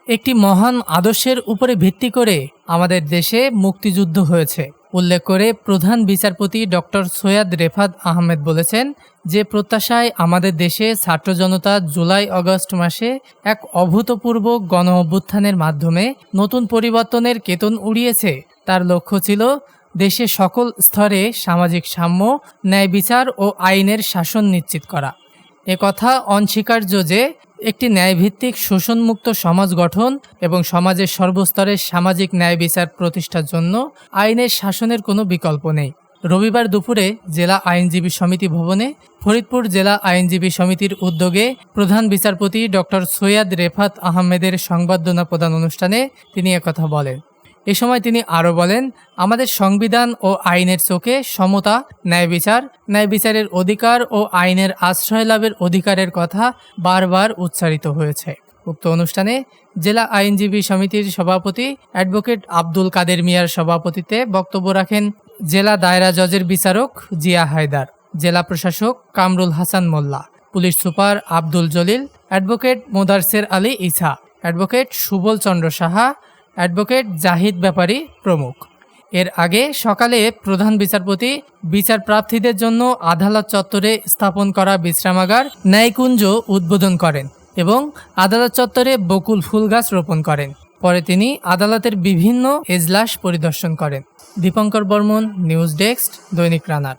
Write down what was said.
একটি মহান আদর্শের উপরে ভিত্তি করে আমাদের দেশে মুক্তিযুদ্ধ হয়েছে উল্লেখ করে প্রধান বিচারপতি ডক্টর সৈয়দ রেফাত আহমেদ বলেছেন যে প্রত্যাশায় আমাদের দেশে ছাত্র জনতা জুলাই আগস্ট মাসে এক অভূতপূর্ব গণ অভ্যুত্থানের মাধ্যমে নতুন পরিবর্তনের কেতন উড়িয়েছে, তার লক্ষ্য ছিল দেশে সকল স্তরে সামাজিক সাম্য, ন্যায় বিচার ও আইনের শাসন নিশ্চিত করা। একথা অনস্বীকার্য যে একটি ন্যায়ভিত্তিক শোষণমুক্ত সমাজ গঠন এবং সমাজের সর্বস্তরে সামাজিক ন্যায় বিচার প্রতিষ্ঠার জন্য আইনের শাসনের কোনো বিকল্প নেই। রবিবার দুপুরে জেলা আইনজীবী সমিতি ভবনে ফরিদপুর জেলা আইনজীবী সমিতির উদ্যোগে প্রধান বিচারপতি ডক্টর সৈয়দ রেফাত আহমেদের সংবর্ধনা প্রদান অনুষ্ঠানে তিনি একথা বলেন। এ সময় তিনি আরও বলেন, আমাদের সংবিধান ও আইনের চোখে সমতা, ন্যায় বিচারের অধিকার ও আইনের আশ্রয় লাভের অধিকারের কথা বারবার উচ্চারিত হয়েছে। উক্ত অনুষ্ঠানে জেলা আইনজীবী সমিতির সভাপতি অ্যাডভোকেট আব্দুল কাদের মিয়ার সভাপতিত্বে বক্তব্য রাখেন জেলা দায়রা জজের বিচারক জিয়া হায়দার, জেলা প্রশাসক Kamrul Hasan Molla, police super Abdul Jalil, advocate Modasser Ali Isa, advocate Subal Chandra Saha, advocate Zahid Bepari প্রমুখ। এর আগে সকালে প্রধান বিচারপতি বিচার প্রার্থীদের জন্য আদালত চত্বরে স্থাপন করা বিশ্রামাগার ন্যায়কুঞ্জ উদ্বোধন করেন এবং আদালত চত্বরে বকুল ফুল গাছ রোপণ করেন। পরে তিনি আদালতের বিভিন্ন এজলাস পরিদর্শন করেন। দীপঙ্কর বর্মন, নিউজ ডেস্ক, দৈনিক রানার।